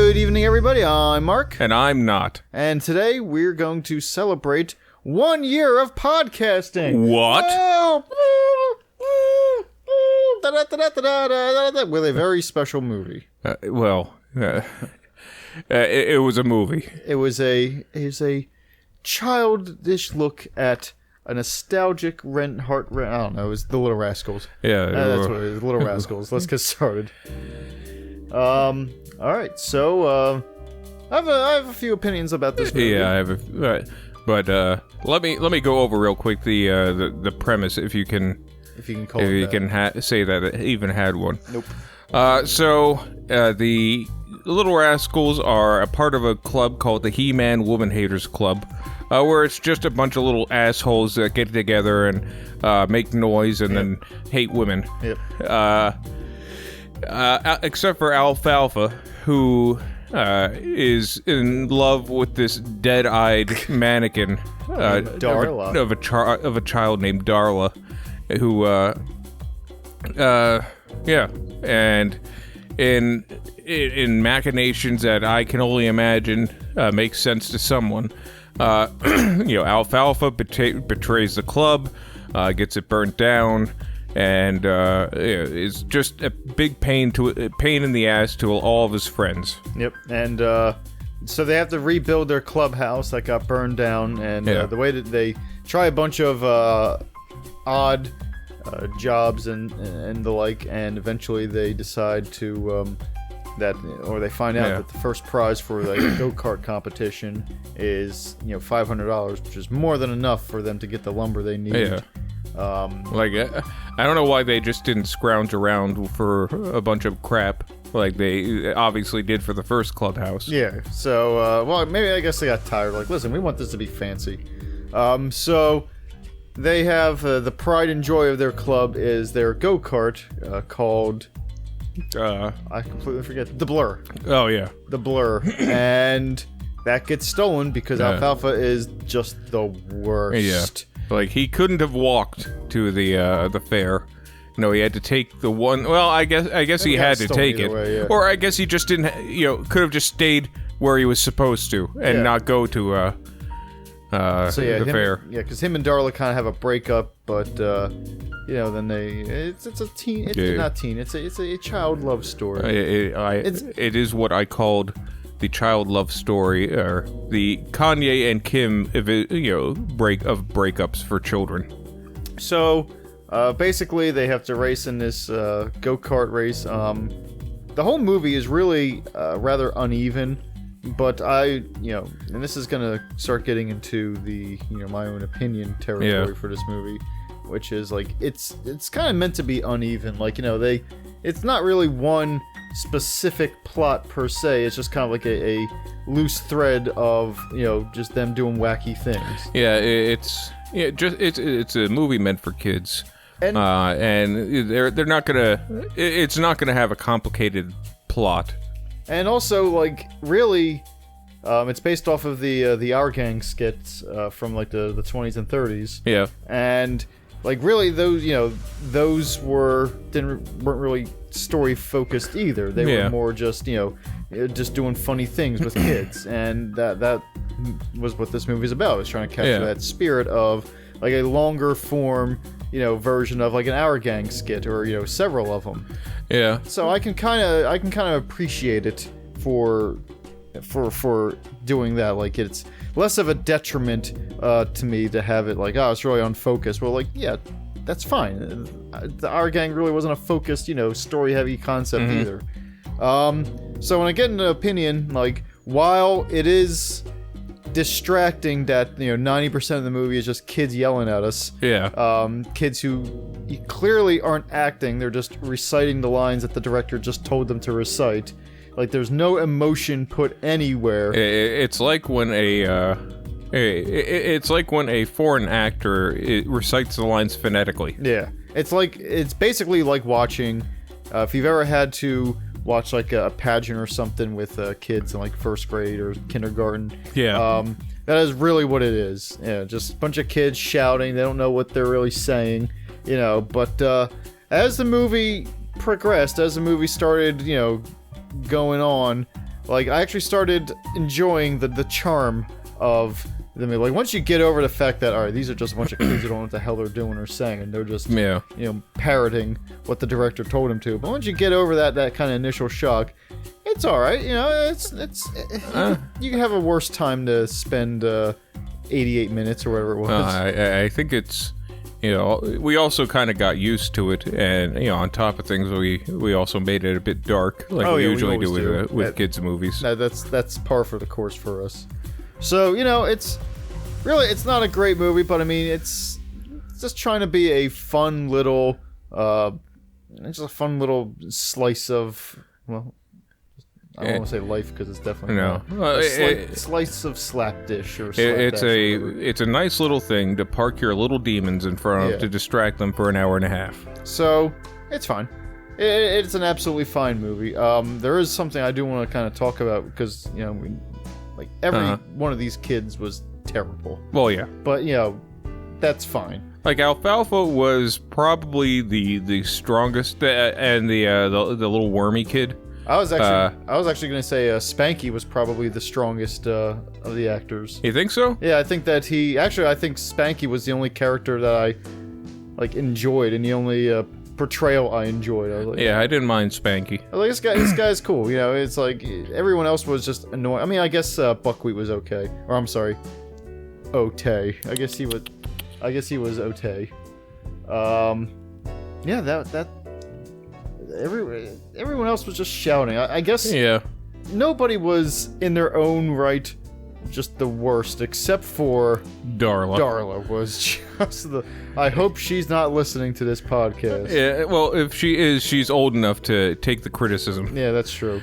Good evening, everybody. I'm Mark. And I'm not. And today we're going to celebrate 1 year of podcasting. What? With a very special movie. It was a movie. It was a childish look at a nostalgic I don't know, it was the Little Rascals. Yeah. That's what it is, Little Rascals. Let's get started. Alright, so, I have a few opinions about this movie. Yeah, I have but let me go over real quick the premise, if you can call it that. Say that it even had one. Nope. The Little Rascals are a part of a club called the He-Man Woman Haters Club, where it's just a bunch of little assholes that get together and make noise and then hate women. Yep. Except for Alfalfa, who is in love with this dead-eyed mannequin Darla. of a child named Darla, who and in machinations that I can only imagine make sense to someone. Alfalfa betrays the club, gets it burnt down, and is just a big pain in the ass to all of his friends. Yep, and so they have to rebuild their clubhouse that got burned down, and the way that they try a bunch of odd jobs and the like, and eventually they decide to they find out that the first prize for the go-kart competition is $500, which is more than enough for them to get the lumber they need. Yeah. I don't know why they just didn't scrounge around for a bunch of crap like they obviously did for the first clubhouse. Yeah, so, maybe I guess they got tired. Like, listen, we want this to be fancy. So they have the pride and joy of their club is their go-kart called... I completely forget. The Blur. Oh, yeah. The Blur. And that gets stolen because Alfalfa is just the worst. Yeah. Like, he couldn't have walked to the fair. No, he had to take the one... Well, I guess he had to take it. Way, yeah. Or I guess he just didn't... could have just stayed where he was supposed to and not go to the fair. Yeah, because him and Darla kind of have a breakup, but... then it's a teen. It's not teen. It's a child love story. It is what I called the child love story, or the Kanye and Kim, breakups for children. So, basically, they have to race in this go-kart race. The whole movie is really rather uneven, but and this is gonna start getting into the my own opinion territory for this movie. Which is like it's kind of meant to be uneven, like it's not really one specific plot per se. It's just kind of like a loose thread of just them doing wacky things. Yeah, it's a movie meant for kids, and they're not gonna. It's not gonna have a complicated plot. And also, like, really, it's based off of the Our Gang skits from like the 20s and 30s. Yeah, and. Like, really, those weren't really story focused either. They were more just doing funny things with kids, and that was what this movie's about. It's trying to capture that spirit of like a longer form, version of like an Our Gang skit or several of them. Yeah. So I can kind of appreciate it for doing that. Like, it's less of a detriment to me to have it like, it's really unfocused. Well, like, yeah, that's fine. Our Gang really wasn't a focused, story-heavy concept either. So when I get an opinion, like, while it is distracting that 90% of the movie is just kids yelling at us, kids who clearly aren't acting, they're just reciting the lines that the director just told them to recite. Like, there's no emotion put anywhere. It's like when it's like when a foreign actor recites the lines phonetically. Yeah, it's basically like watching. If you've ever had to watch like a pageant or something with kids in like first grade or kindergarten. Yeah. That is really what it is. Yeah, just a bunch of kids shouting. They don't know what they're really saying. But as the movie progressed, as the movie started, going on, Like, I actually started enjoying the charm of them. Like, once you get over the fact that, alright, these are just a bunch of kids who don't know what the hell they're doing or saying, and they're just, parroting what the director told them to. But once you get over that kind of initial shock, it's alright, you can have a worse time to spend 88 minutes or whatever it was. I think it's, we also kind of got used to it, and on top of things, we also made it a bit dark, like we usually do with kids' movies. That's par for the course for us. So it's not a great movie, but I mean it's just trying to be a fun little, just a fun little slice of, well, I don't want to say life because it's definitely not. Slice of slapdish or it's a nice little thing to park your little demons in front of to distract them for an hour and a half. So it's fine. It's an absolutely fine movie. There is something I do want to kind of talk about because every one of these kids was terrible. Well, yeah, but that's fine. Like Alfalfa was probably the strongest, and the little wormy kid. I was actually going to say Spanky was probably the strongest of the actors. You think so? Yeah, I think that I think Spanky was the only character that I enjoyed, and the only portrayal I enjoyed. I was like, I didn't mind Spanky. Like, this guy's cool. It's like everyone else was just annoying. I mean, I guess Buckwheat was okay, or I'm sorry, Otay. I guess he was Otay. That. Everyone else was just shouting. I guess nobody was in their own right just the worst, except for Darla. Darla was just the... I hope she's not listening to this podcast. Yeah, well, if she is, she's old enough to take the criticism. Yeah, that's true.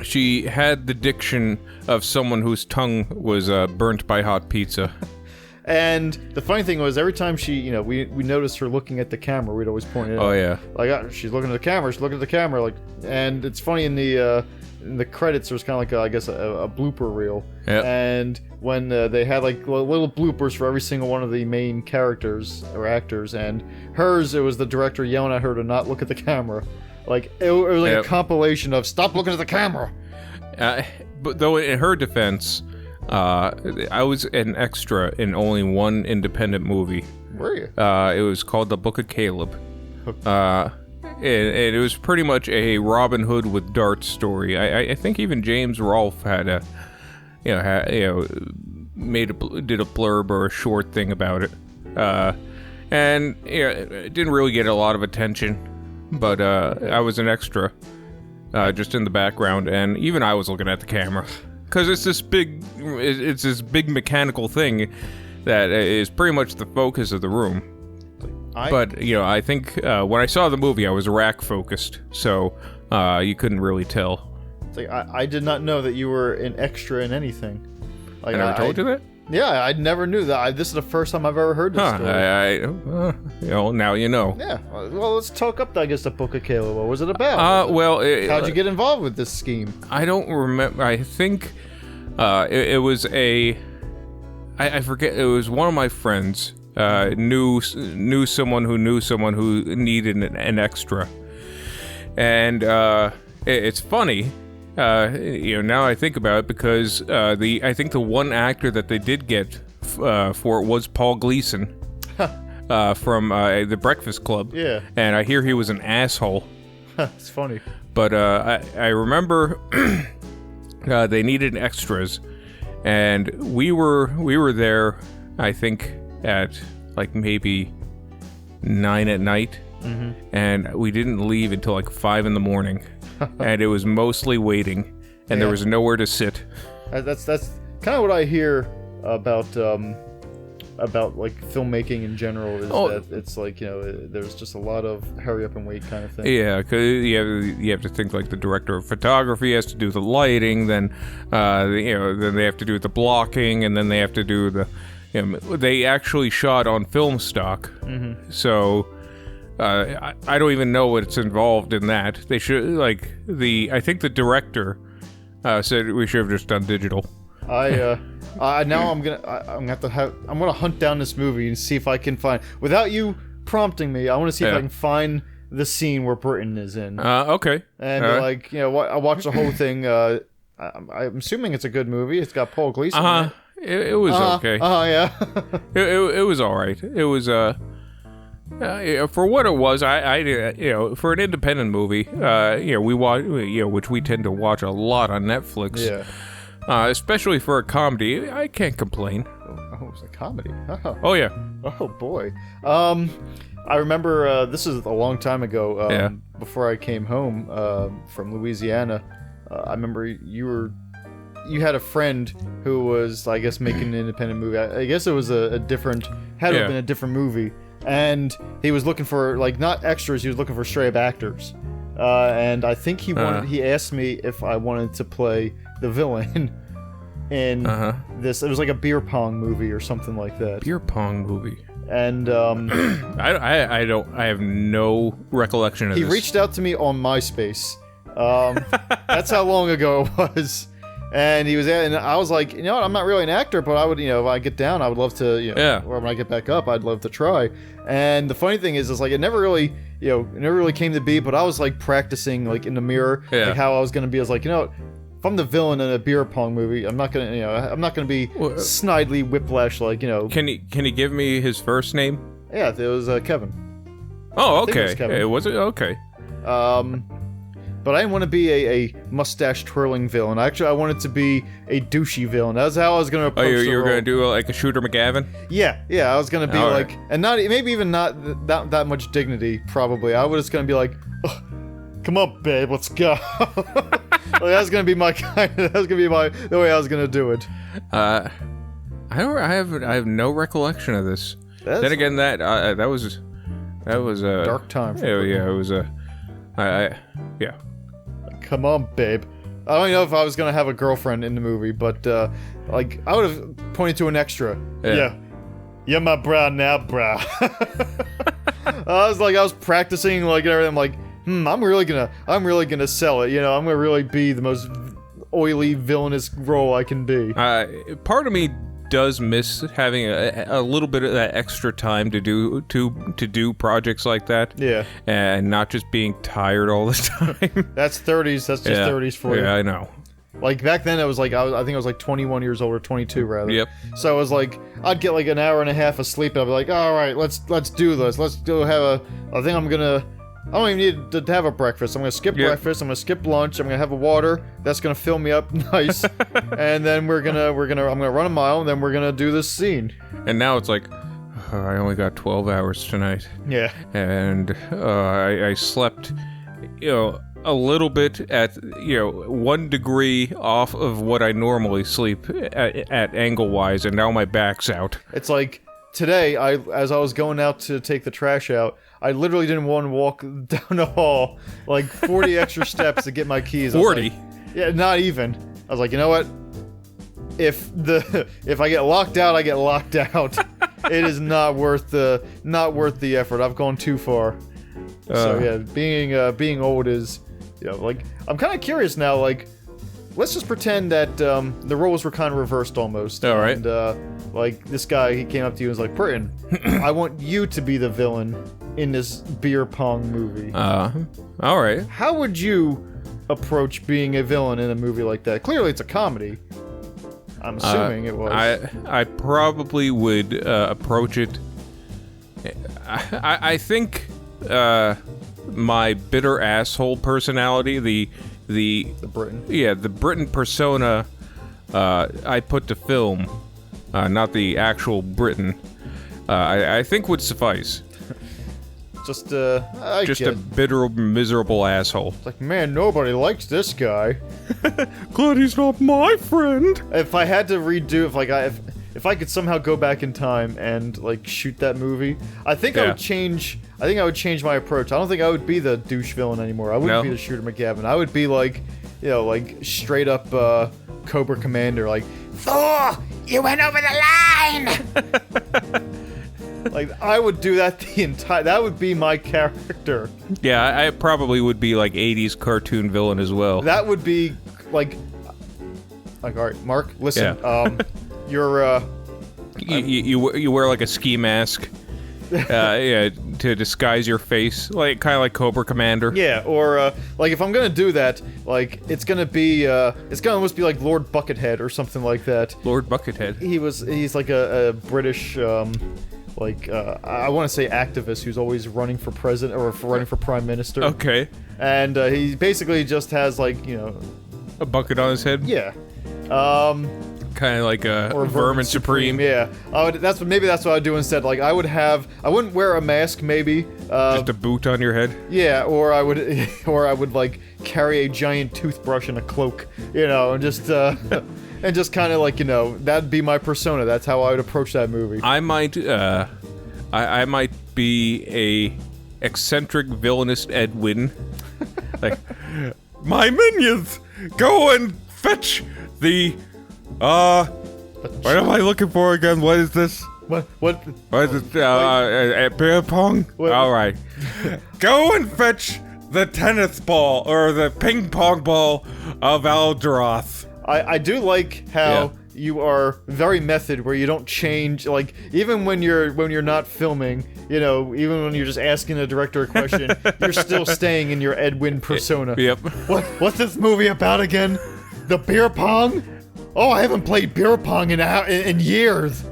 She had the diction of someone whose tongue was burnt by hot pizza. And the funny thing was, every time she, we noticed her looking at the camera, we'd always point it out. Oh, yeah. Like, she's looking at the camera, like, and it's funny in the credits, there's kind of like, I guess, a blooper reel. Yep. And when they had, like, little bloopers for every single one of the main characters or actors, and hers, it was the director yelling at her to not look at the camera. Like, it was like a compilation of, stop looking at the camera! But though, in her defense... I was an extra in only one independent movie. Were you? It was called The Book of Caleb. And it was pretty much a Robin Hood with darts story. I think even James Rolfe had a, did a blurb or a short thing about it. And it didn't really get a lot of attention, but I was an extra, just in the background, and even I was looking at the camera. Because it's this big mechanical thing that is pretty much the focus of the room. But, I think when I saw the movie, I was rack focused, so you couldn't really tell. It's like, I did not know that you were an extra in anything. Like, I never told you that? Yeah, I never knew that. This is the first time I've ever heard this story. Now you know. Yeah, well, let's talk up, I guess, the Book of Caleb. What was it about? How'd you get involved with this scheme? I don't remember. I think it was I forget. It was one of my friends knew someone who needed an extra, and it's funny. Now I think about it, because I think the one actor that they did get for it was Paul Gleason from The Breakfast Club. Yeah. And I hear he was an asshole. It's funny. But I remember they needed extras, and we were there, I think, at like maybe 9 at night, and we didn't leave until like 5 in the morning. And it was mostly waiting, and there was nowhere to sit. That's kind of what I hear about like filmmaking in general, is that it's like, there's just a lot of hurry up and wait kind of thing. Yeah, because you have to think, like, the director of photography has to do the lighting, then then they have to do the blocking, and then they have to do the they actually shot on film stock, so. I don't even know what's involved in that. They should, I think the director said we should have just done digital. Now I'm gonna hunt down this movie and see if I can find, without you prompting me, I want to see if I can find the scene where Britton is in. Okay. And like, you know, I watched the whole thing. I'm assuming it's a good movie. It's got Paul Gleason. In it. It was okay. Yeah. it was all right. It was for what it was. I you know, for an independent movie, you know, we watch, you know, which we tend to watch a lot on Netflix. Yeah. Especially for a comedy, I can't complain. Oh, it was a comedy. Oh yeah. Oh boy. I remember this is a long time ago. Before I came home from Louisiana, I remember you had a friend who was, I guess, making an independent movie. I guess it was a different, had to have been a different movie, and he was looking for, like, not extras. He was looking for straight up actors, and I think he wanted. He asked me if I wanted to play the villain in this. It was like a beer pong movie or something like that. Beer pong movie. And I have no recollection of this. He reached out to me on MySpace. That's how long ago it was. And he was there, and I was like, you know what, I'm not really an actor, but I would, you know, if I get down, I would love to, you know, or when I get back up, I'd love to try. And the funny thing is like, it never really came to be, but I was like practicing, like, in the mirror, like how I was gonna be. I was like, you know what, if I'm the villain in a beer pong movie, I'm not gonna be snidely Whiplash, like, you know. Can he give me his first name? Yeah, it was Kevin. Oh, okay. It was Kevin. Was it? Okay. But I didn't want to be a mustache twirling villain. Actually, I wanted to be a douchey villain. That's how I was gonna approach the role. You were gonna do like a Shooter McGavin? Yeah. I was gonna be like, and not maybe even not that much dignity. Probably, I was just gonna be like, oh, "Come on, babe, let's go." Like, that's gonna be my kind. That's gonna be the way I was gonna do it. I have no recollection of this. Then again, that was a dark time. Yeah, it was a. Yeah. Come on, babe. I don't know if I was gonna have a girlfriend in the movie, but like, I would have pointed to an extra. Yeah. You're my bra now, bra. I was practicing, like, everything. I'm like, I'm really gonna sell it. You know, I'm gonna really be the most oily, villainous role I can be. Part of me does miss having a little bit of that extra time to do projects like that. Yeah. And not just being tired all the time. That's 30s. That's just 30s for you. Yeah, I know. Like, back then, it was like, I think I was like 21 years old, or 22 rather. Yep. So it was like, I'd get like an hour and a half of sleep, and I'd be like, all right, let's do this. Let's go have I don't even need to have a breakfast. I'm gonna skip breakfast. I'm gonna skip lunch. I'm gonna have a water. That's gonna fill me up nice. And then I'm gonna run a mile, and then we're gonna do this scene. And now it's like, I only got 12 hours tonight. Yeah. And I slept, you know, a little bit at, you know, 1 degree off of what I normally sleep at angle-wise, and now my back's out. It's like, today, as I was going out to take the trash out, I literally didn't want to walk down the hall like 40 extra steps to get my keys. 40? Like, yeah, not even. I was like, you know what? If I get locked out, I get locked out. It is not worth the effort. I've gone too far. So yeah, being old is, you know, like, I'm kind of curious now. Like, let's just pretend that the roles were kind of reversed almost. All right. And like, this guy, he came up to you and was like, Britton, I want you to be the villain in this beer pong movie. All right. How would you approach being a villain in a movie like that? Clearly, it's a comedy. I'm assuming it was. I probably would approach it. I think my bitter asshole personality, the Britton. Yeah, the Britton persona I put to film, not the actual Britton, I think would suffice. Just a bitter, miserable asshole. It's like, man, nobody likes this guy. Glad he's not my friend. If I had to redo, if I could somehow go back in time and like shoot that movie, I think I would change. I think I would change my approach. I don't think I would be the douche villain anymore. I wouldn't be the Shooter McGavin. I would be like, you know, like straight up Cobra Commander, like, Thor, you went over the line. Like, I would do that that would be my character. Yeah, I probably would be like 80s cartoon villain as well. That would be like, all right, Mark, listen, you're, you wear like a ski mask. Yeah, to disguise your face, like kind of like Cobra Commander. Yeah, or like if I'm gonna do that, like it's gonna almost be like Lord Buckethead or something like that. Lord Buckethead. He's like a British I want to say activist who's always running for president or running for prime minister. Okay. And he basically just has like a bucket on his head. Yeah. Kind of like a Vermin Supreme. Yeah. That's what I'd do instead. Like I wouldn't wear a mask maybe. Just a boot on your head. Yeah, or I would like carry a giant toothbrush in a cloak, and just and just kind of like that'd be my persona. That's how I would approach that movie. I might I might be a eccentric villainous Ed Wynn. Like, my minions, go and fetch the what am I looking for again? What is this? What is it? Beer pong? What? All right. Go and fetch the tennis ball or the ping pong ball of Astaroth. I do like how you are very method, where you don't change, like even when you're not filming, even when you're just asking the director a question, you're still staying in your Ed Wynn persona. Yep. What's this movie about again? The beer pong? Oh, I haven't played beer pong in years.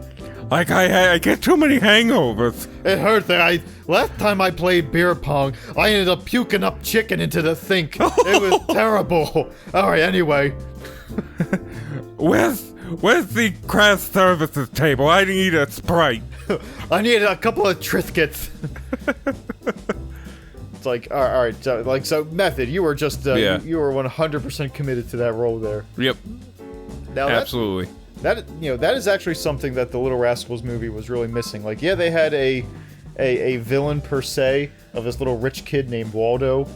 Like I get too many hangovers. It hurt that last time I played beer pong, I ended up puking up chicken into the sink. It was terrible. All right, anyway. Where's the craft services table? I need a Sprite. I need a couple of Triscuits. It's like, all right, so method. You were just you were 100% committed to that role there. Yep. Now absolutely. That is actually something that the Little Rascals movie was really missing. Like, yeah, they had a villain per se of this little rich kid named Waldo,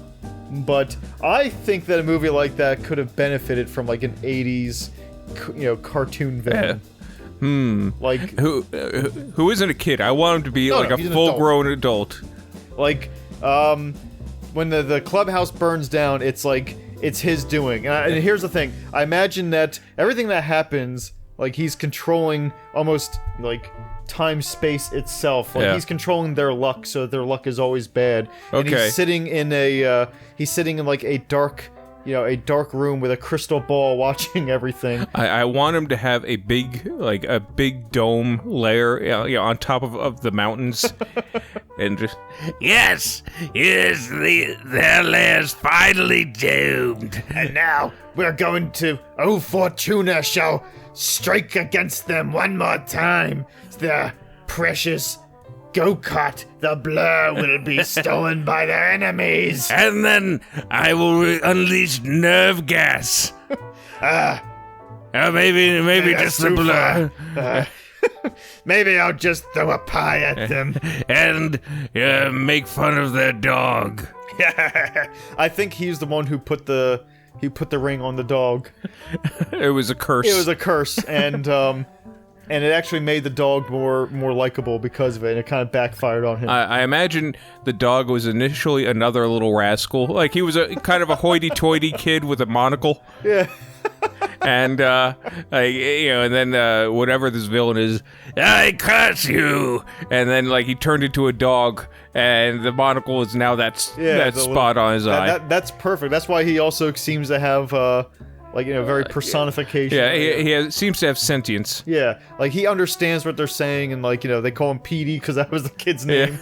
but I think that a movie like that could have benefited from like an 80s, cartoon villain. Like who isn't a kid? I want him to be a full-grown adult. Like, when the clubhouse burns down, it's like it's his doing. And here's the thing: I imagine that everything that happens, like he's controlling almost like time space itself. Like he's controlling their luck, so their luck is always bad. Okay. And he's sitting in like a dark room with a crystal ball watching everything. I want him to have a big dome layer on top of the mountains. And just yes, their lair's finally doomed. And now we're going to Fortuna shall strike against them one more time. The precious go-kart, the blur, will be stolen by their enemies. And then I will unleash nerve gas. Maybe just the blur. Maybe I'll just throw a pie at them. And make fun of their dog. I think he's the one who put the ring on the dog. It was a curse. It was a curse, and it actually made the dog more likable because of it, and it kind of backfired on him. I imagine the dog was initially another little rascal. Like, he was a kind of a hoity-toity kid with a monocle. Yeah. And, and then, whatever this villain is, I curse you! And then, he turned into a dog, and the monocle is now that spot on his eye. That's perfect. That's why he also seems to have, very personification. Yeah, he seems to have sentience. Yeah, like, he understands what they're saying, and, they call him Petey, because that was the kid's name.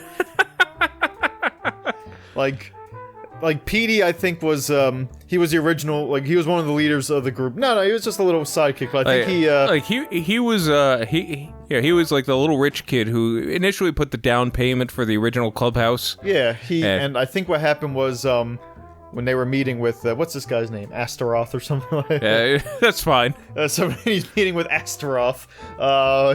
Like Petey, I think he was the original. He was one of the leaders of the group. No, he was just a little sidekick. But I think he was like the little rich kid who initially put the down payment for the original clubhouse. Yeah, and I think what happened was when they were meeting with what's this guy's name, Astaroth or something like that. Yeah, that's fine. So when he's meeting with Astaroth,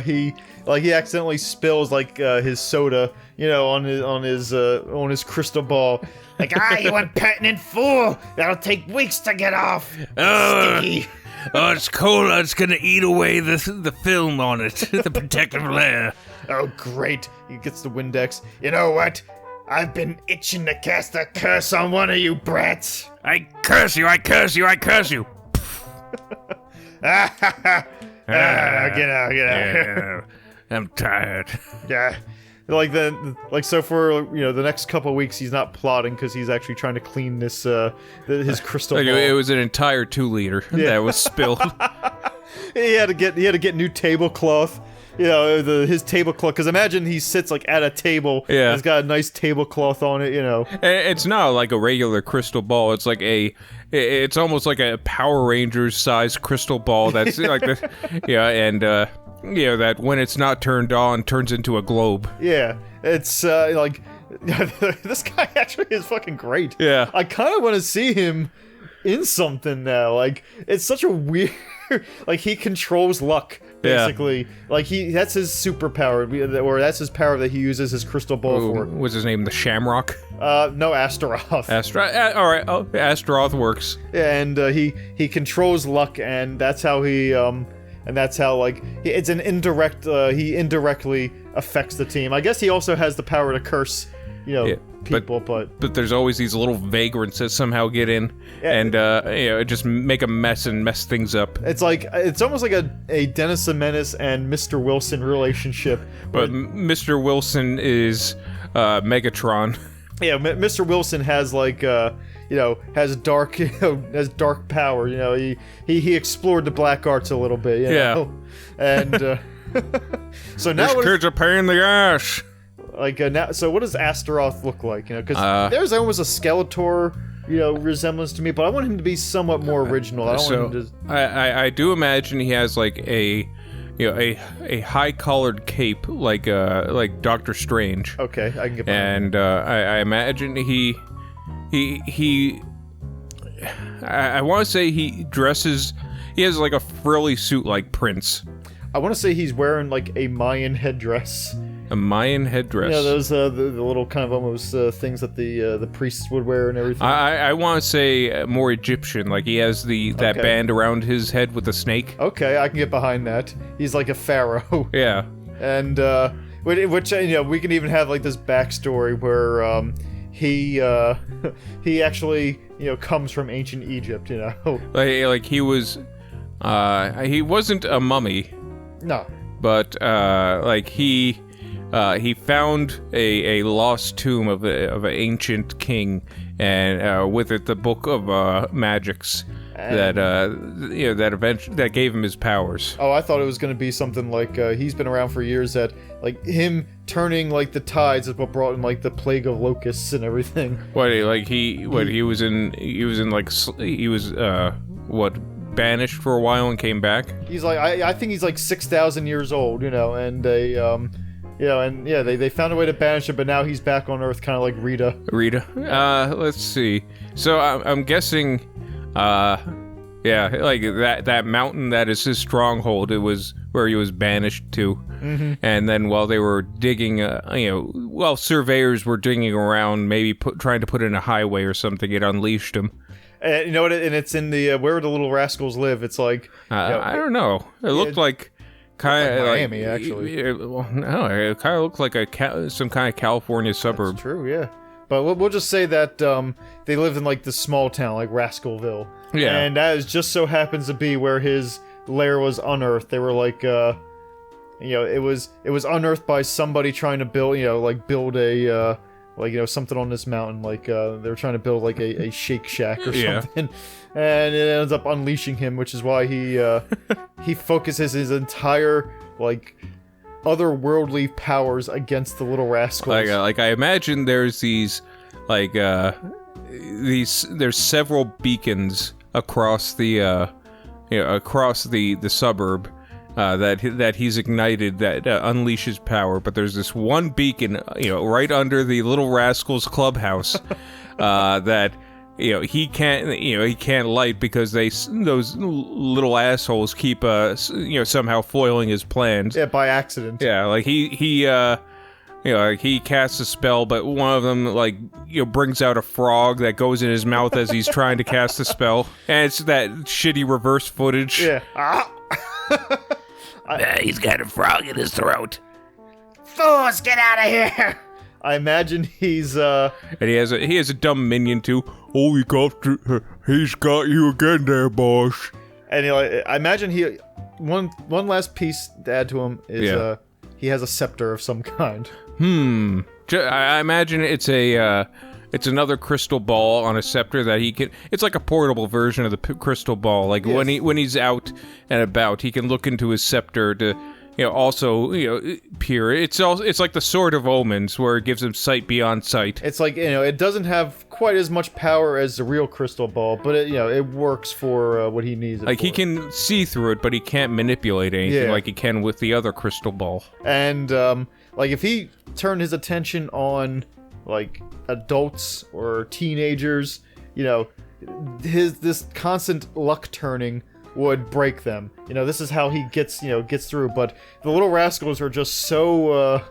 he accidentally spills his soda, on his crystal ball. You impertinent fool! That'll take weeks to get off. Sticky. Oh, it's cold. It's gonna eat away the film on it, the protective layer. Oh, great! He gets the Windex. You know what? I've been itching to cast a curse on one of you brats. I curse you! I curse you! I curse you! Get out! Yeah, I'm tired. Yeah. Like then, like so for the next couple of weeks, he's not plotting because he's actually trying to clean this his crystal Like ball. it was an entire 2-liter that was spilled. He had to get new tablecloth. His tablecloth. Because imagine he sits like at a table. Yeah. And it's got a nice tablecloth on it. And it's not like a regular crystal ball. It's like it's almost like a Power Rangers sized crystal ball. That's like the, and that when it's not turned on turns into a globe. Yeah, it's like this guy actually is fucking great. Yeah. I kind of want to see him in something now. Like it's such a weird. Like he controls luck. Basically, like that's his superpower, or that's his power that he uses his crystal ball for. What's his name? The Shamrock? No, Astaroth. All right. Oh, Astaroth works. And he controls luck, and that's how it's an indirect. He indirectly affects the team. I guess he also has the power to curse, people, but there's always these little vagrants that somehow get in and just make a mess and mess things up. It's almost like a Dennis the Menace and Mr. Wilson relationship. But Mr. Wilson is Megatron. Yeah, Mr. Wilson has has dark power. He explored the black arts a little bit. And so now This kid's a pain in the ass. So what does Astaroth look like? Because there's almost a Skeletor, resemblance to me, but I want him to be somewhat more original. I don't want him to. I do imagine he has like a high collared cape like Doctor Strange. Okay, I can get behind and I imagine I want to say he has like a frilly suit like Prince. I want to say he's wearing like a Mayan headdress. A Mayan headdress. Yeah, those the little kind of almost things that the priests would wear and everything. I want to say more Egyptian, like he has that band around his head with a snake. Okay, I can get behind that. He's like a pharaoh. Yeah. And which we can even have like this backstory where he actually comes from ancient Egypt. Like he was he wasn't a mummy. No. But he found a lost tomb of an ancient king, and with it the book of magics that that gave him his powers. Oh, I thought it was going to be something like he's been around for years. That like him turning like the tides is what brought him like the plague of locusts and everything. Banished for a while and came back. He's like I think he's like 6,000 years old, and they they found a way to banish him, but now he's back on Earth, kind of like Rita. Let's see. So I'm guessing, like that mountain that is his stronghold. It was where he was banished to, and then while they were digging, while surveyors were digging around, maybe trying to put in a highway or something, it unleashed him. And you know what? And it's in the where the Little Rascals live. It's like I don't know. It looked like kind of like Miami, actually. No, it kind of looked like some kind of California suburb. That's true, yeah. But we'll just say that they lived in like this small town, like Rascalville. Yeah. And that is just so happens to be where his lair was unearthed. They were like, it was unearthed by somebody trying to build, build a. Something on this mountain, like they were trying to build like a Shake Shack or something, and it ends up unleashing him, which is why he focuses his entire otherworldly powers against the Little Rascals. Like I imagine there's these there's several beacons across the suburb. That he's ignited that unleashes power, but there's this one beacon, right under the Little Rascals clubhouse, that he can't light because those little assholes keep somehow foiling his plans. Yeah, by accident. Yeah, like he casts a spell, but one of them brings out a frog that goes in his mouth as he's trying to cast the spell, and it's that shitty reverse footage. Yeah. He's got a frog in his throat. Fools, get out of here! I imagine he's and he has a dumb minion too. Oh, he's got you again there, boss. And I imagine one last piece to add to him is he has a scepter of some kind. I imagine it's it's another crystal ball on a scepter that he can. It's like a portable version of the crystal ball. Like Yes. when he's out and about, he can look into his scepter to, also peer. It's like the Sword of Omens, where it gives him sight beyond sight. It's like, it doesn't have quite as much power as the real crystal ball, but it works for what he needs it Like for. he can see through it, but he can't manipulate anything Yeah. like he can with the other crystal ball. And like if he turned his attention on like adults or teenagers, this constant luck turning would break them. This is how he gets through. But the Little Rascals are just so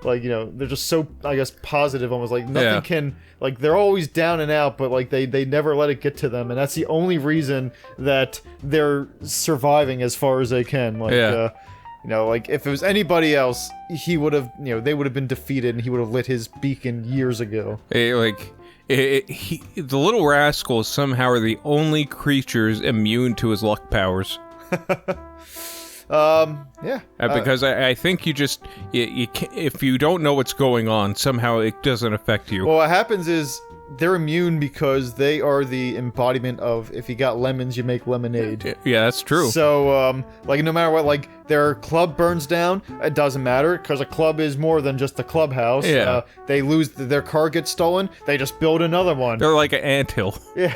they're just so, I guess, positive, almost like nothing can, like, they're always down and out, but like they never let it get to them, and that's the only reason that they're surviving as far as they can. Like like if it was anybody else, he would have, they would have been defeated, and he would have lit his beacon years ago. The Little Rascals somehow are the only creatures immune to his luck powers. Yeah. Because I think you can't, if you don't know what's going on, somehow it doesn't affect you. Well, what happens is they're immune because they are the embodiment of, if you got lemons, you make lemonade. Yeah, that's true. So, like, no matter what, like, their club burns down, it doesn't matter, because a club is more than just a clubhouse. Yeah. They lose, their car gets stolen, they just build another one. They're like an anthill. Yeah.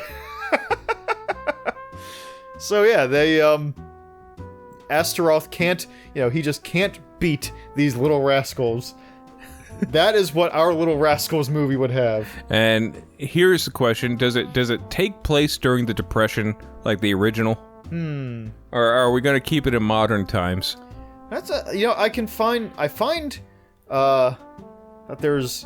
So, yeah, they, Astaroth can't, he just can't beat these Little Rascals. That is what our Little Rascals movie would have. And here's the question: Does it take place during the Depression, like the original? Or are we going to keep it in modern times? That's I find that there's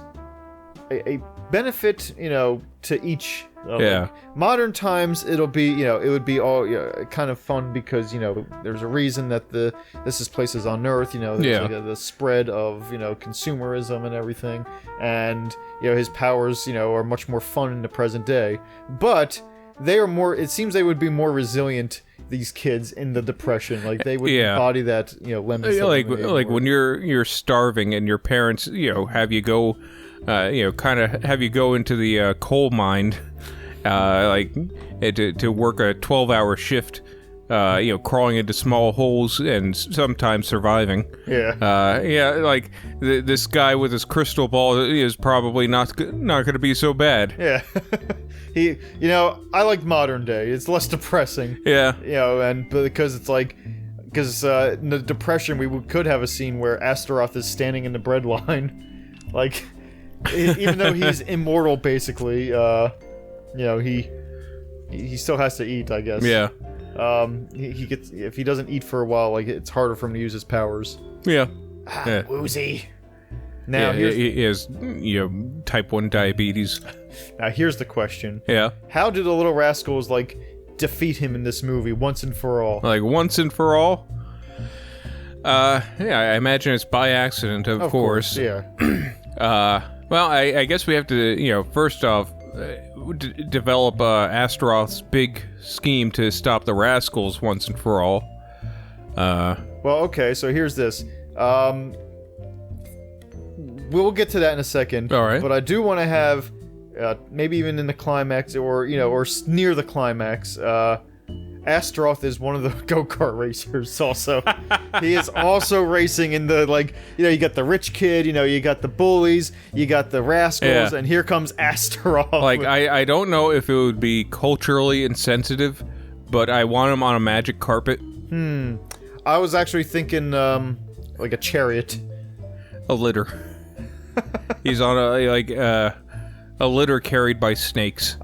a benefit, to each. Yeah. Modern times, it'll be, it would be all kind of fun because, there's a reason that this is places on Earth, there's like the spread of, consumerism and everything, and, his powers, are much more fun in the present day. But they are more, it seems they would be more resilient, these kids, in the Depression. Like, they would embody that, lemon. Like when you're starving and your parents, have you go, kind of have you go into the coal mine, to work a 12-hour shift, crawling into small holes and sometimes surviving. Yeah. Like this guy with his crystal ball is probably not going to be so bad. Yeah. I like modern day. It's less depressing. Yeah. And because it's like, in the Depression, we could have a scene where Astaroth is standing in the bread line. Like, even though he's immortal, basically, he still has to eat, I guess. Yeah. He gets, if he doesn't eat for a while, like, it's harder for him to use his powers. Yeah. Woozy. Now, he has type 1 diabetes. Now here's the question. Yeah. How do the Little Rascals, like, defeat him in this movie once and for all? Like once and for all? I imagine it's by accident, of course. Yeah. Well, I guess we have to, first off, develop Astaroth's big scheme to stop the Rascals once and for all. Well, okay, so here's this. We'll get to that in a second. All right. But I do want to have, maybe even in the climax, or near the climax, Astaroth is one of the go-kart racers also. He is also racing in the, like, you got the rich kid, you got the bullies, you got the rascals, and here comes Astaroth. Like, I don't know if it would be culturally insensitive, but I want him on a magic carpet. I was actually thinking, like a chariot. A litter. He's on a litter carried by snakes.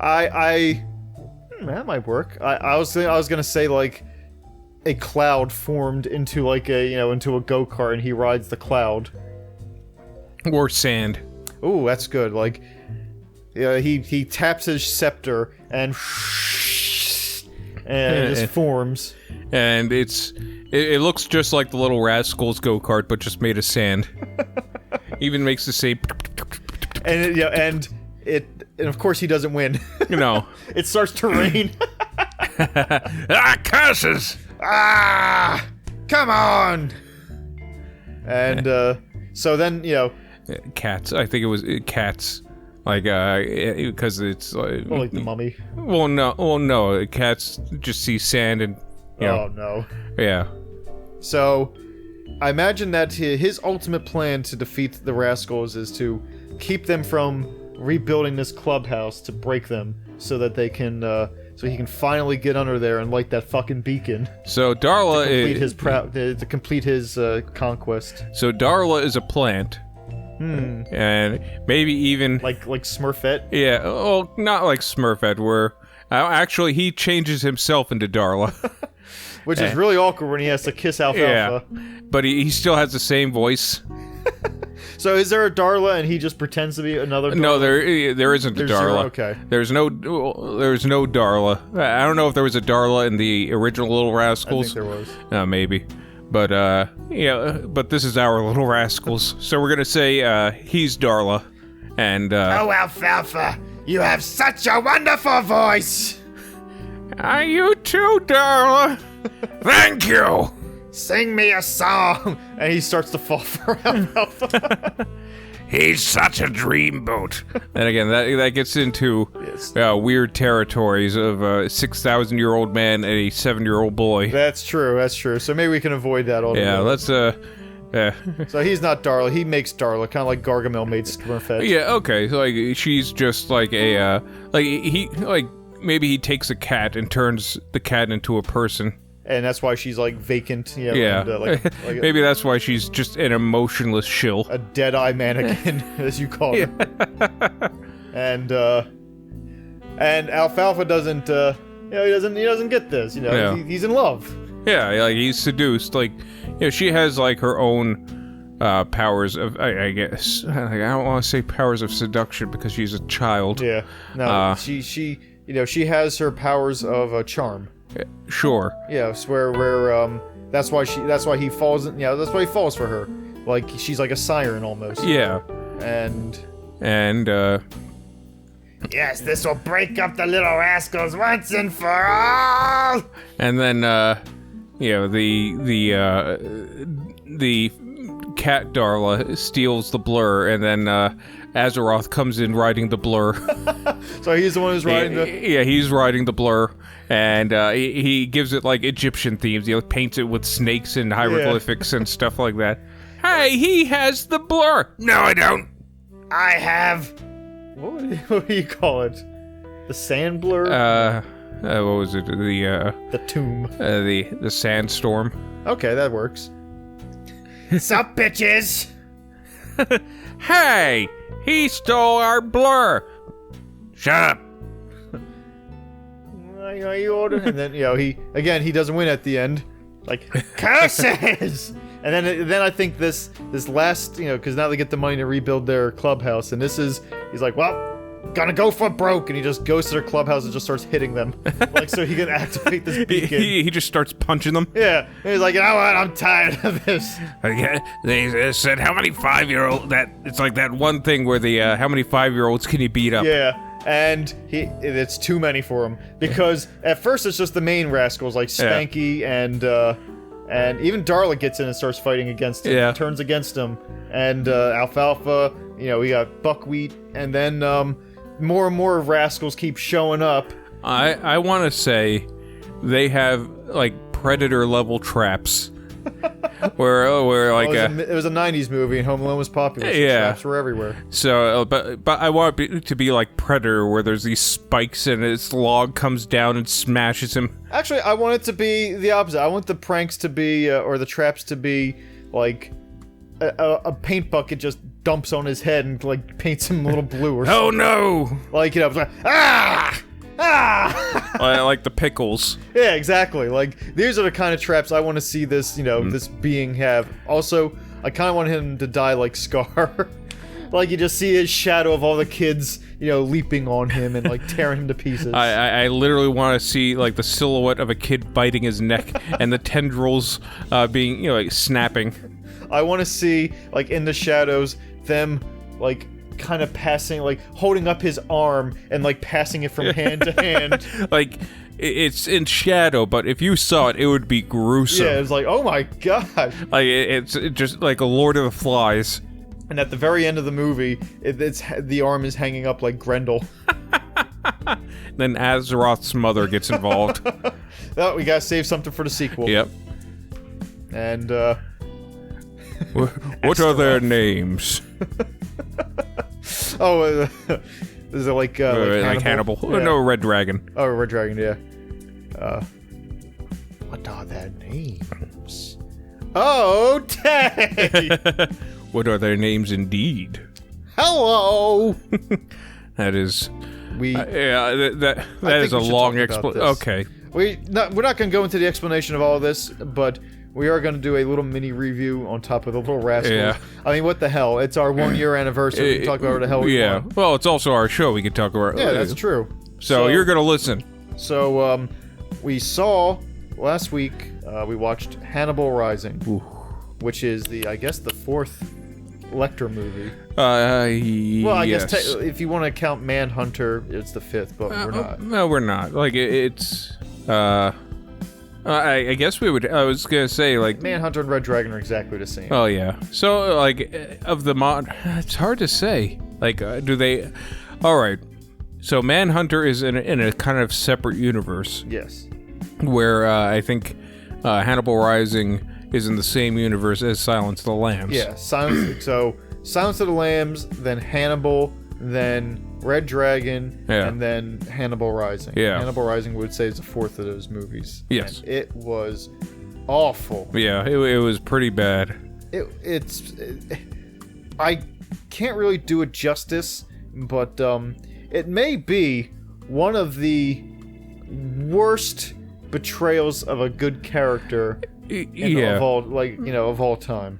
That might work. I was gonna say, like, a cloud formed into, like, into a go-kart, and he rides the cloud. Or sand. Ooh, that's good. Like, he taps his scepter and it just forms. And it looks just like the Little Rascals go-kart, but just made of sand. Even makes the same. And of course he doesn't win. It starts to rain. Curses! Come on! And so then, cats. I think it was cats. Like, because it's like... Oh, like the mummy. Well, no. Cats just see sand and, you know. Oh, no. Yeah. So, I imagine that his ultimate plan to defeat the Rascals is to keep them from rebuilding this clubhouse to break them so that they can, so he can finally get under there and light that fucking beacon. So, Darla to complete his conquest. So, Darla is a plant. And maybe even... Like Smurfette? Yeah, well, not like Smurfette, where... actually, he changes himself into Darla. Which is really awkward when he has to kiss Alfalfa. Yeah, but he still has the same voice. So is there a Darla and he just pretends to be another Darla? No, there isn't a Darla. Zero? Okay. There's no Darla. I don't know if there was a Darla in the original Little Rascals. I think there was. Maybe. But, but this is our Little Rascals. So we're gonna say, he's Darla. And, Oh, Alfalfa, you have such a wonderful voice. Are you too, Darla? Thank you! Sing me a song. And he starts to fall for Alfalfa. He's such a dreamboat. And again, that gets into weird territories of a 6,000-year-old man and a 7-year-old boy. That's true. So maybe we can avoid that altogether. Yeah, let's, So he's not Darla, he makes Darla, kind of like Gargamel made Smurfette. Yeah, okay, so, like, she's just like a, maybe he takes a cat and turns the cat into a person. And that's why she's, like, vacant, you know, Yeah, and, like maybe that's why she's just an emotionless shill. a dead-eye mannequin, as you call her. And Alfalfa doesn't, he doesn't get this, you know, Yeah. he's in love. Yeah, like, he's seduced, like, she has, like, her own, powers of, I guess, I don't want to say powers of seduction because she's a child. Yeah, no, she has her powers of charm. Sure. Yeah, where that's why he falls. That's why he falls for her. Like she's like a siren almost. Yeah. And Yes, this will break up the Little Rascals once and for all. And then the cat Darla steals the blur, and then Astaroth comes in riding the blur. So he's the one who's riding the... Yeah, he's riding the blur, and he gives it, like, Egyptian themes. He paints it with snakes and hieroglyphics and stuff like that. Hey, he has the blur! No, I don't. I have. What do you call it? The sand blur? What was it? The tomb. The sandstorm. Okay, that works. Sup, bitches? Hey! He stole our blur! Shut up. You order, and then he doesn't win at the end. Like curses. And then I think this last, because now they get the money to rebuild their clubhouse, and he's like, well, gonna go for broke, and he just goes to their clubhouse and just starts hitting them, like so he can activate this beacon. He just starts punching them. Yeah, and he's like, you know what? I'm tired of this. They said how many 5-year-old It's like that one thing where how many 5-year-olds can you beat up? Yeah. And it's too many for him, because at first it's just the main rascals like Spanky and even Darla gets in and starts fighting against him. Yeah. Turns against him, and Alfalfa. We got Buckwheat, and then more and more rascals keep showing up. I want to say they have like predator level traps. where like it was a 90s movie and Home Alone was popular, so traps were everywhere. So but I want it to be like Predator, where there's these spikes and its log comes down and smashes him. Actually, I want it to be the opposite. I want the pranks to be or the traps to be like a paint bucket just dumps on his head and like paints him a little blue or something. Oh no! Like it's like ah. Like the pickles. Yeah, exactly. Like these are the kind of traps I want to see this, this being have. Also, I kind of want him to die like Scar. Like you just see his shadow of all the kids, leaping on him and like tearing him to pieces. I literally want to see like the silhouette of a kid biting his neck and the tendrils being, like snapping. I want to see like in the shadows them like kind of passing, like holding up his arm and like passing it from hand to hand. Like it's in shadow, but if you saw it, it would be gruesome. Yeah, it's like, oh my god. Like it's just like a Lord of the Flies. And at the very end of the movie, the arm is hanging up like Grendel. Then Astaroth's mother gets involved. Oh, we gotta save something for the sequel. Yep. And, What are their names? Oh, is it like Hannibal? Yeah. No, Red Dragon. Oh, Red Dragon, yeah. What are their names? Oh, Tay! What are their names indeed? Hello! That is... We... that I is a think we should long talk about explanation. this. Okay. We're not going to go into the explanation of all of this, but we are going to do a little mini review on top of the Little Rascals. Yeah. I mean, what the hell? It's our 1 year anniversary. We can talk about whatever the hell we want. Well, it's also our show. We can talk about... Yeah, that's true. So you're going to listen. So, we saw last week, we watched Hannibal Rising, which is I guess the 4th Lecter movie. Well, I guess if you want to count Manhunter, it's the 5th, but we're not. No, we're not. Like, it's... I guess we would... I was going to say, like... Manhunter and Red Dragon are exactly the same. Oh, yeah. So, like, of the mod... It's hard to say. Like, do they... Alright. So, Manhunter is in a kind of separate universe. Yes. Where, I think, Hannibal Rising is in the same universe as Silence of the Lambs. Yeah, Silence of the Lambs, then Hannibal, then Red Dragon, and then Hannibal Rising. Yeah. Hannibal Rising would say is the 4th of those movies. Yes. And it was awful. Yeah, it was pretty bad. I can't really do it justice, but it may be one of the worst betrayals of a good character of all time.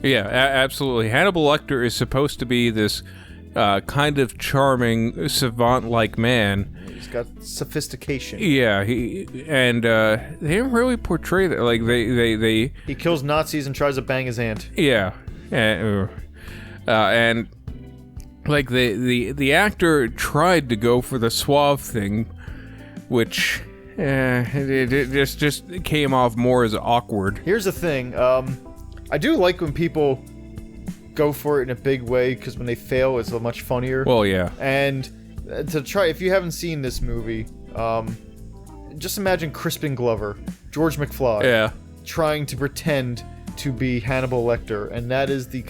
Absolutely. Hannibal Lecter is supposed to be this kind of charming, savant-like man. He's got sophistication. Yeah, they didn't really portray that. Like they he kills Nazis and tries to bang his aunt. Yeah, and like the actor tried to go for the suave thing, which it just came off more as awkward. Here's the thing, I do like when people go for it in a big way, because when they fail, it's much funnier. Well, yeah. And to try, if you haven't seen this movie, just imagine Crispin Glover, George McFly, trying to pretend to be Hannibal Lecter, and that is the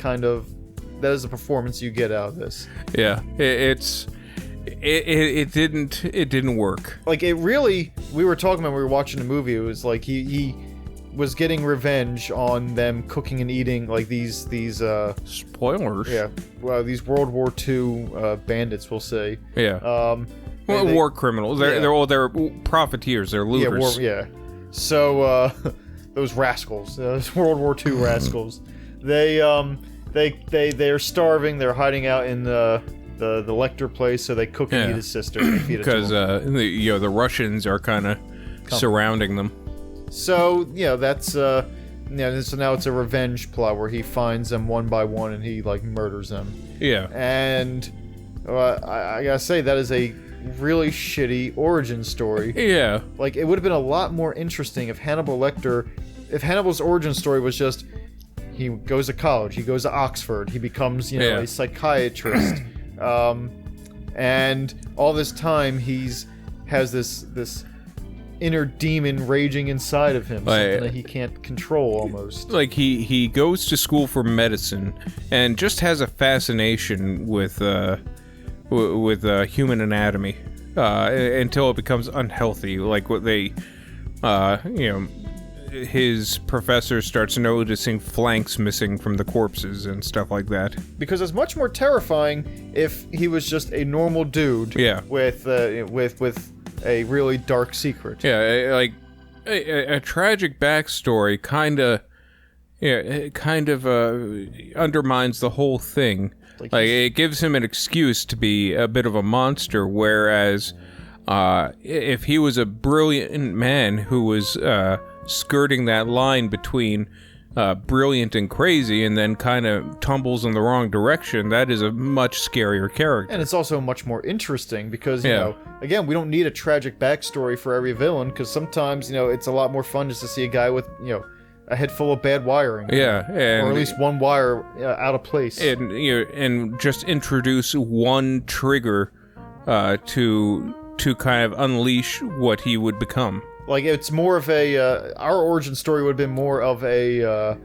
performance you get out of this. Yeah, it didn't work. Like, it really, we were talking about when we were watching the movie, it was like he was getting revenge on them cooking and eating like these spoilers. Yeah, well, these World War II bandits, we'll say. Yeah. War criminals. They're profiteers. They're looters. So those rascals, those World War II rascals, they're starving. They're hiding out in the Lecter place, so they cook and eat his sister. Because the Russians are kind of surrounding them. So that's so now it's a revenge plot where he finds them one by one and he like murders them. Yeah. And I gotta say, that is a really shitty origin story. Yeah. Like, it would have been a lot more interesting if Hannibal's origin story was just he goes to college, he goes to Oxford, he becomes a psychiatrist, and all this time has this inner demon raging inside of him, something that he can't control almost. Like, he goes to school for medicine and just has a fascination with human anatomy until it becomes unhealthy. Like, what they his professor starts noticing flanks missing from the corpses and stuff like that. Because it's much more terrifying if he was just a normal dude with a really dark secret. Yeah, like a tragic backstory kind of undermines the whole thing. Like, it gives him an excuse to be a bit of a monster, whereas if he was a brilliant man who was skirting that line between brilliant and crazy and then kind of tumbles in the wrong direction, that is a much scarier character. And it's also much more interesting because, again, we don't need a tragic backstory for every villain, because sometimes, it's a lot more fun just to see a guy with, a head full of bad wiring. Yeah, and or at least one wire out of place. and just introduce one trigger to kind of unleash what he would become. Like, it's more of a our origin story would have been more of a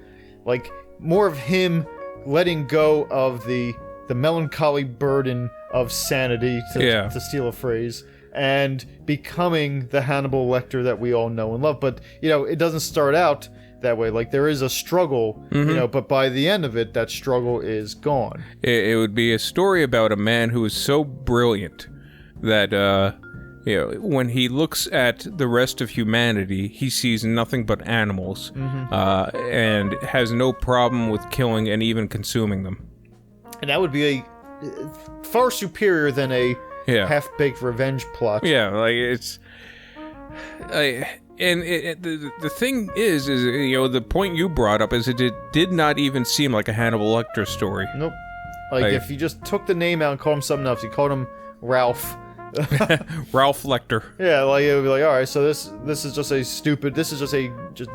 more of him letting go of the melancholy burden of sanity, to steal a phrase, and becoming the Hannibal Lecter that we all know and love. But it doesn't start out that way. Like, there is a struggle, but by the end of it, that struggle is gone. It would be a story about a man who is so brilliant that when he looks at the rest of humanity, he sees nothing but animals, and has no problem with killing and even consuming them. And that would be far superior than a half-baked revenge plot. Yeah, like it's... the thing is the point you brought up is it did not even seem like a Hannibal Lecter story. Nope. Like if you just took the name out and called him something else, you called him Ralph. Ralph Lecter. Yeah, like it would be like, all right, so this is just a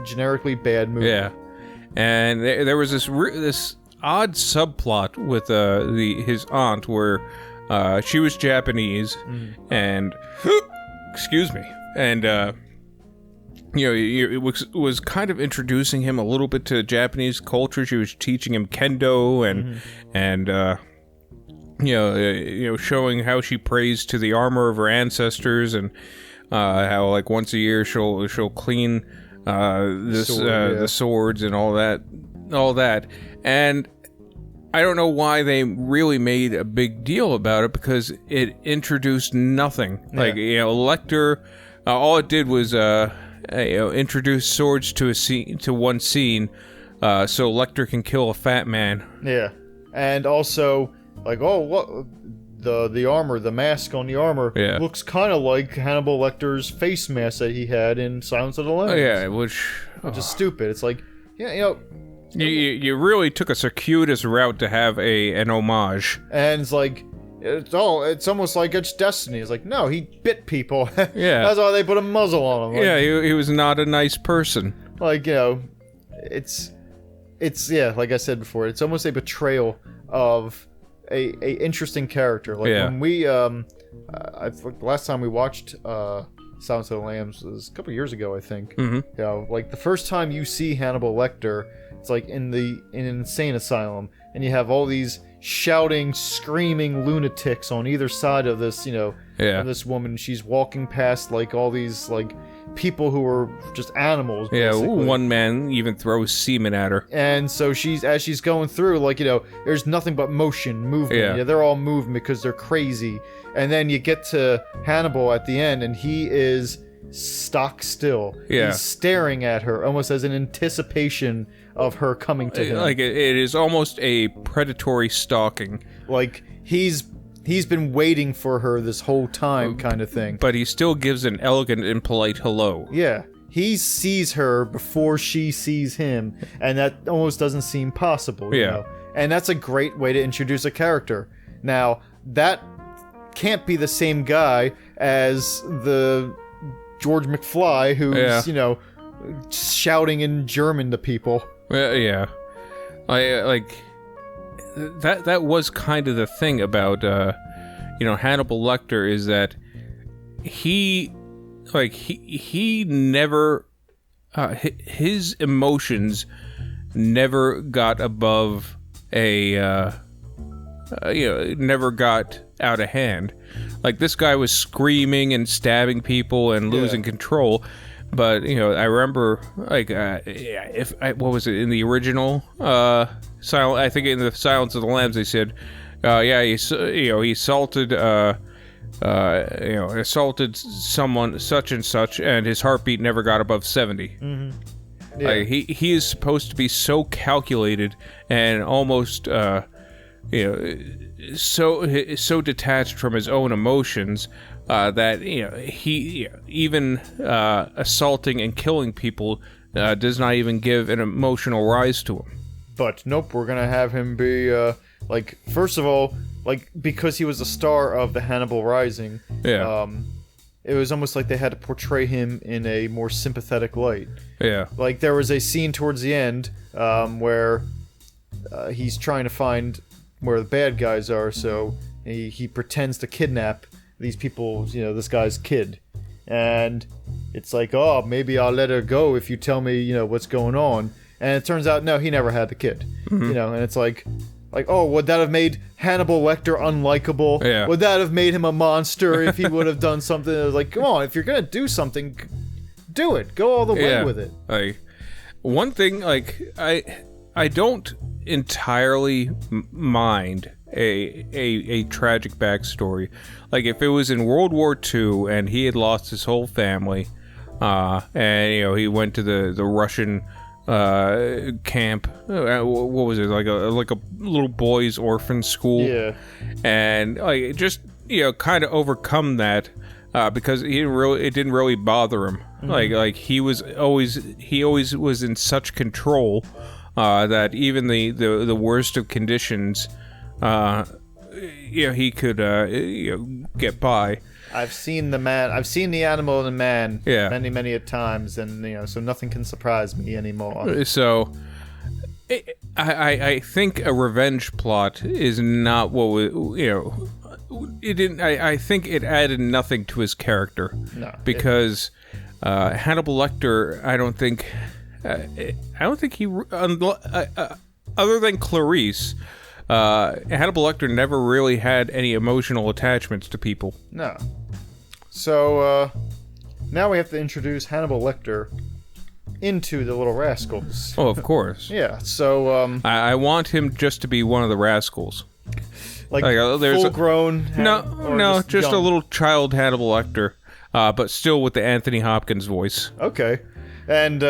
generically bad movie. Yeah, and there was this odd subplot with his aunt where she was Japanese, and excuse me, and it was kind of introducing him a little bit to Japanese culture. She was teaching him kendo and showing how she prays to the armor of her ancestors, and how like once a year she'll clean the swords and all that. And I don't know why they really made a big deal about it, because it introduced nothing. Like Lecter, all it did was introduce swords to one scene, so Lecter can kill a fat man. Yeah, and also like, what the armor, the mask on the armor looks kind of like Hannibal Lecter's face mask that he had in Silence of the Lambs. Which is stupid. It's like, you really took a circuitous route to have an homage. And it's like, it's almost like it's destiny. It's like, no, he bit people. Yeah. That's why they put a muzzle on him. Like, he was not a nice person. Like, it's like I said before, it's almost a betrayal of a interesting character. Like when we last time we watched Silence of the Lambs was a couple years ago, I think. Like the first time you see Hannibal Lecter, it's like in an insane asylum, and you have all these shouting, screaming lunatics on either side of this, of this woman. She's walking past like all these like people who are just animals. Basically. One man even throws semen at her. And so as she's going through, like, there's nothing but movement. Yeah. They're all moving because they're crazy. And then you get to Hannibal at the end, and he is stock still. Yeah. He's staring at her, almost as an anticipation of her coming to him. Like, it is almost a predatory stalking. Like, he's been waiting for her this whole time, kind of thing. But he still gives an elegant and polite hello. Yeah. He sees her before she sees him, and that almost doesn't seem possible, you know? And that's a great way to introduce a character. Now, that can't be the same guy as the George McFly who's, shouting in German to people. Yeah. That was kind of the thing about Hannibal Lecter, is that he never his emotions never got above never got out of hand. Like, this guy was screaming and stabbing people and losing control. But I remember, like, what was it in the original I think in the Silence of the Lambs they said, he assaulted assaulted someone such and such, and his heartbeat never got above 70. Yeah. Like, he is supposed to be so calculated and almost so detached from his own emotions that he even assaulting and killing people does not even give an emotional rise to him. But nope, we're gonna have him be first of all, like, because he was the star of the Hannibal Rising. Yeah. it was almost like they had to portray him in a more sympathetic light. Yeah. Like, there was a scene towards the end where he's trying to find where the bad guys are, so he pretends to kidnap these people, this guy's kid. And it's like, oh, maybe I'll let her go if you tell me, what's going on. And it turns out, no, he never had the kid. And it's like, oh, would that have made Hannibal Lecter unlikable? Yeah. Would that have made him a monster if he would have done something that was like, come on, if you're going to do something, do it. Go all the way with it. Like, one thing, like, I don't entirely mind a tragic backstory. Like, if it was in World War II and he had lost his whole family, and he went to the Russian camp. What was it, like a little boys' orphan school? Yeah. And like just kind of overcome that because it didn't really bother him. Like he always was in such control that even the worst of conditions, he could get by. I've seen the animal in the man Yeah. many a times, and so nothing can surprise me anymore. So I think a revenge plot is not what it didn't. I think it added nothing to his character. No, because Hannibal Lecter, I don't think he other than Clarice, Hannibal Lecter never really had any emotional attachments to people. No. So, now we have to introduce Hannibal Lecter into the Little Rascals. Oh, of course. Yeah, so, I want him just to be one of the Rascals. like there's full-grown... No, just a young? little child Hannibal Lecter, but still with the Anthony Hopkins voice. Okay. And,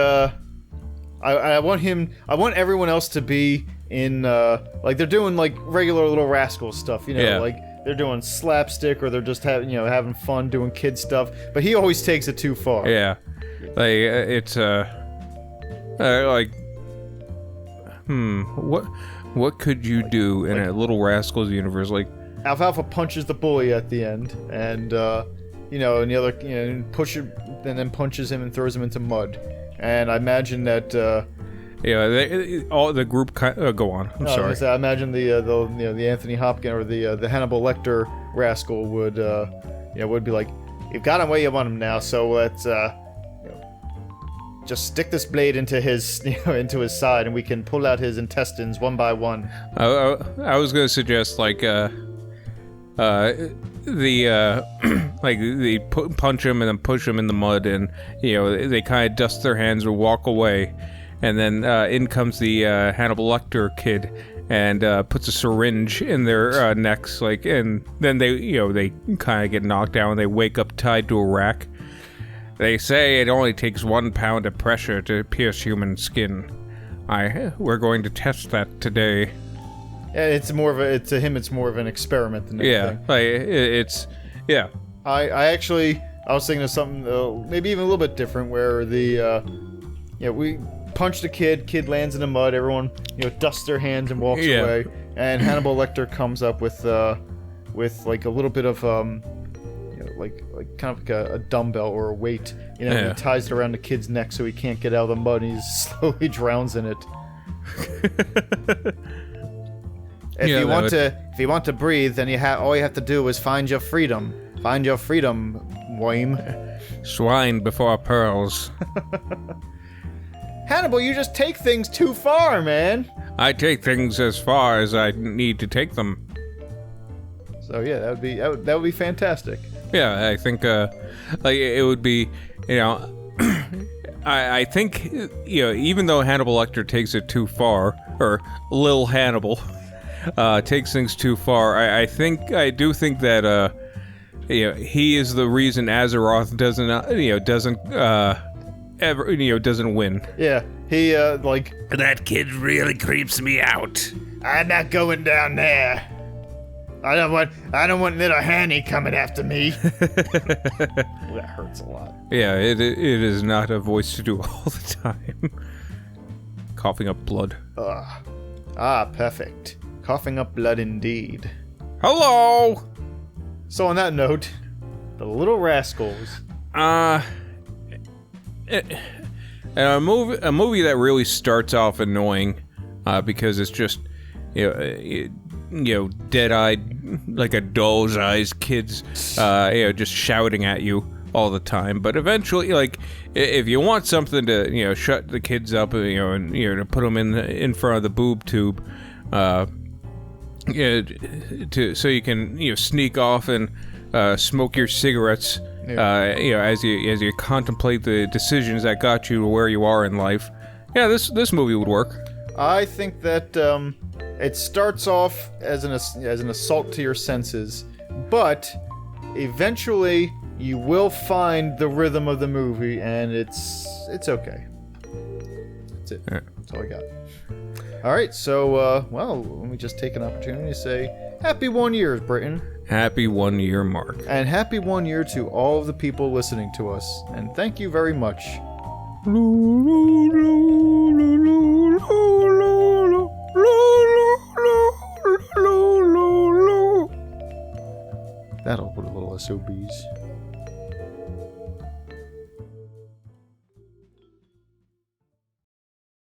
I want everyone else to be in, like, they're doing, like, regular Little Rascals stuff, Yeah. like... They're doing slapstick, or they're just having fun doing kid stuff. But he always takes it too far. Yeah, like it's like, what could you do in a Little Rascals universe? Like, Alfalfa punches the bully at the end, and and the other then punches him and throws him into mud. And I imagine that. all the group go on. I'm sorry. I imagine the Anthony Hopkins or the Hannibal Lecter rascal would be like, you've got him where you want him now, so let's just stick this blade into his into his side, and we can pull out his intestines one by one. I was gonna suggest like like they punch him and then push him in the mud, and they kind of dust their hands or walk away. And then in comes the Hannibal Lecter kid and puts a syringe in their necks, and then they kind of get knocked down and they wake up tied to a rack. They say it only takes 1 pound of pressure to pierce human skin. We're going to test that today. Yeah, to him it's more of an experiment than anything. Yeah, I was thinking of something maybe even a little bit different, where we punch the kid lands in the mud, everyone dusts their hands and walks away, and Hannibal Lecter comes up with like a little bit of like kind of like a dumbbell or a weight, he ties it around the kid's neck so he can't get out of the mud, and he slowly drowns in it. If you want to breathe, then all you have to do is find your freedom, Wayne. swine before pearls. Hannibal, you just take things too far, man. I take things as far as I need to take them. So yeah, that would be fantastic. Yeah, I think like it would be, I think even though Hannibal Lecter takes it too far, or Lil Hannibal takes things too far, I do think that he is the reason Astaroth doesn't win. Yeah, he That kid really creeps me out. I'm not going down there. I don't want little Hanny coming after me. that hurts a lot. Yeah, it is not a voice to do all the time. Coughing up blood. Perfect. Coughing up blood indeed. Hello. So on that note, The Little Rascals. And a movie that really starts off annoying because it's just dead-eyed, like a doll's eyes kids just shouting at you all the time. But eventually, like, if you want something to shut the kids up, and to put them in front of the boob tube, so you can sneak off and smoke your cigarettes, as you contemplate the decisions that got you to where you are in life. Yeah, this movie would work. I think that it starts off as an assault to your senses, but eventually you will find the rhythm of the movie, and it's okay. That's it. Yeah. That's all I got. All right, so let me just take an opportunity to say happy 1 year, Britton. Happy 1 year mark. And happy 1 year to all of the people listening to us, and thank you very much. That'll put a little SOBs.